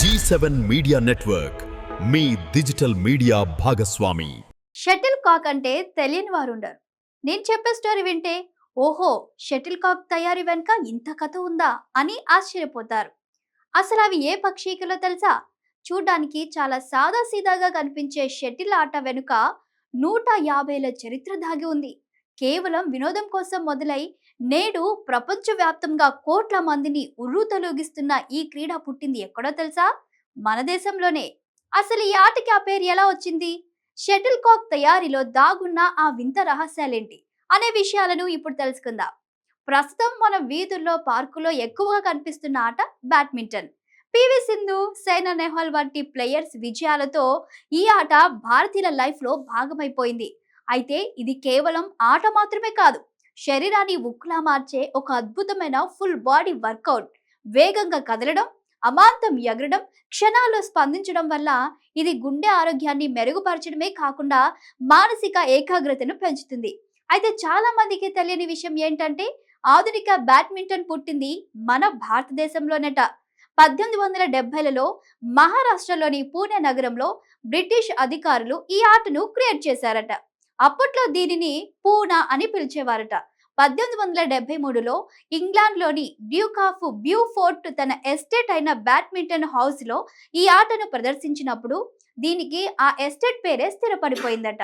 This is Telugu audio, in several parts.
G7 మీడియా నెట్వర్క్ మీ డిజిటల్ మీడియా భాగస్వామి. షటిల్ కాక్ అంటే తెలియని వారు ఉండరు. నేను చెప్పే స్టోరీ వింటే ఓహో, షటిల్ కాక్ తయారీ వెనుక ఇంత కథ ఉందా అని ఆశ్చర్యపోతారు. అసలు అవి ఏ పక్షికలో తెలుసా? చూడ్డానికి చాలా సాదా సీదాగా కనిపించే షటిల్ ఆట వెనుక 150ల చరిత్ర దాగి ఉంది. కేవలం వినోదం కోసం మొదలై నేడు ప్రపంచవ్యాప్తంగా కోట్ల మందిని ఉర్రూతలూగిస్తున్న ఈ క్రీడ పుట్టింది ఎక్కడో తెలుసా? మన దేశంలోనే. అసలు ఈ ఆటకి ఆ పేరు ఎలా వచ్చింది? షటిల్ కాక్ తయారీలో దాగున్న ఆ వింత రహస్యాలేంటి అనే విషయాలను ఇప్పుడు తెలుసుకుందాం. ప్రస్తుతం మన వీధుల్లో, పార్కులో ఎక్కువగా కనిపిస్తున్న ఆట బ్యాడ్మింటన్. పివి సింధు, సైనా నెహ్వాల్ వంటి ప్లేయర్స్ విజయాలతో ఈ ఆట భారతీయుల లైఫ్ లో భాగమైపోయింది. అయితే ఇది కేవలం ఆట మాత్రమే కాదు, శరీరాన్ని ఉక్కులా మార్చే ఒక అద్భుతమైన ఫుల్ బాడీ వర్కౌట్. వేగంగా కదలడం, అమాంతం ఎగరడం, క్షణాల్లో స్పందించడం వల్ల ఇది గుండె ఆరోగ్యాన్ని మెరుగుపరచడమే కాకుండా మానసిక ఏకాగ్రతను పెంచుతుంది. అయితే చాలా మందికి తెలియని విషయం ఏంటంటే, ఆధునిక బ్యాడ్మింటన్ పుట్టింది మన భారతదేశంలోనట. 1870లలో మహారాష్ట్రలోని పూణే నగరంలో బ్రిటిష్ అధికారులు ఈ ఆటను క్రియేట్ చేశారట. అప్పట్లో దీనిని పూనా అని పిలిచేవారట. 1873లో ఇంగ్లాండ్లోని డ్యూక్ ఆఫ్ బ్యూఫోర్ట్ తన ఎస్టేట్ అయిన బ్యాడ్మింటన్ హౌస్ లో ఈ ఆటను ప్రదర్శించినప్పుడు దీనికి ఆ ఎస్టేట్ పేరే స్థిరపడిపోయిందట.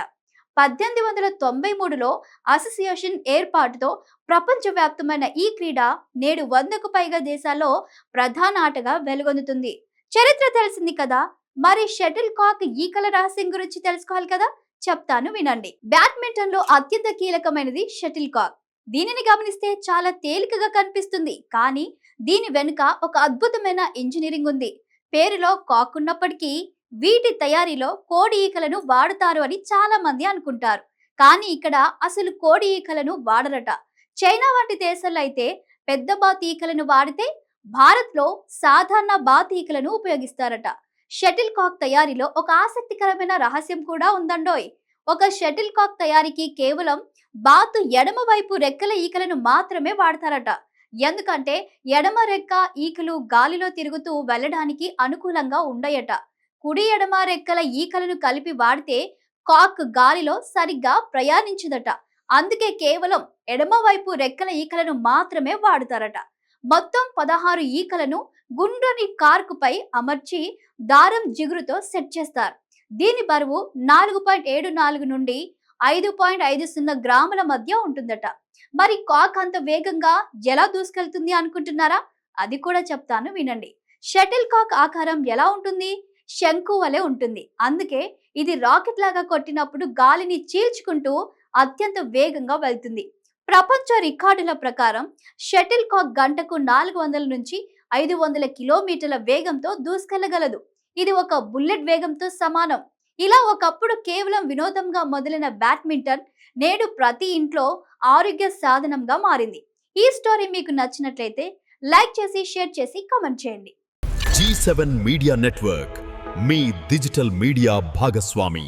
1893లో అసోసియేషన్ ఏర్పాటుతో ప్రపంచవ్యాప్తమైన ఈ క్రీడ నేడు 100కు పైగా దేశాల్లో ప్రధాన ఆటగా వెలుగొందుతుంది. చరిత్ర తెలిసింది కదా, మరి షటిల్ కాక్ ఈకల రహస్యం గురించి తెలుసుకోవాలి కదా, చెప్తాను వినండి. బ్యాడ్మింటన్ లో అత్యంత కీలకమైనది షటిల్ కాక్. దీనిని గమనిస్తే చాలా తేలికగా కనిపిస్తుంది, కానీ దీని వెనుక ఒక అద్భుతమైన ఇంజనీరింగ్ ఉంది. పేరులో కాక్ ఉన్నప్పటికీ వీటి తయారీలో కోడి ఈకలను వాడుతారు అని చాలా మంది అనుకుంటారు. కానీ ఇక్కడ అసలు కోడి ఈకలను వాడరట. చైనా వంటి దేశాల్లో అయితే పెద్ద బాత్ ఈకలను వాడితే, భారత్ లో సాధారణ బాత్ ఈకలను ఉపయోగిస్తారట. షటిల్ కాక్ తయారీలో ఒక ఆసక్తికరమైన రహస్యం కూడా ఉందండోయ్. ఒక షటిల్ కాక్ తయారీకి కేవలం బాతు ఎడమ వైపు రెక్కల ఈకలను మాత్రమే వాడతారట. ఎందుకంటే ఎడమ రెక్క ఈకలు గాలిలో తిరుగుతూ వెళ్ళడానికి అనుకూలంగా ఉండయట. కుడి ఎడమ రెక్కల ఈకలను కలిపి వాడితే కాక్ గాలిలో సరిగ్గా ప్రయాణించదట. అందుకే కేవలం ఎడమ వైపు రెక్కల ఈకలను మాత్రమే వాడుతారట. మొత్తం 16 ఈకలను గుండ్రని కార్కుపై అమర్చి దారం జిగురుతో సెట్ చేస్తారు. దీని బరువు 4.74 నుండి 5.50 గ్రాముల మధ్య ఉంటుందట. మరి కాక్ అంత వేగంగా ఎలా దూసుకెళ్తుంది అనుకుంటున్నారా? అది కూడా చెప్తాను వినండి. షటిల్ కాక్ ఆకారం ఎలా ఉంటుంది? శంకు వలె ఉంటుంది. అందుకే ఇది రాకెట్ లాగా కొట్టినప్పుడు గాలిని చీల్చుకుంటూ అత్యంత వేగంగా వెళ్తుంది. ప్రపంచ రికార్డుల ప్రకారం షటిల్ కాక్ గంటకు 400 నుంచి 500 కిలోమీటర్ల వేగంతో దూసుకెళ్లగలదు. ఇది ఒక బుల్లెట్ వేగంతో సమానం. ఇలా ఒకప్పుడు కేవలం వినోదంగా మొదలైన బ్యాడ్మింటన్ నేడు ప్రతి ఇంట్లో ఆరోగ్య సాధనంగా మారింది. ఈ స్టోరీ మీకు నచ్చినట్లయితే లైక్ చేసి, షేర్ చేసి, కామెంట్ చేయండి. G7 మీడియా నెట్వర్క్ మీ డిజిటల్ మీడియా భాగస్వామి.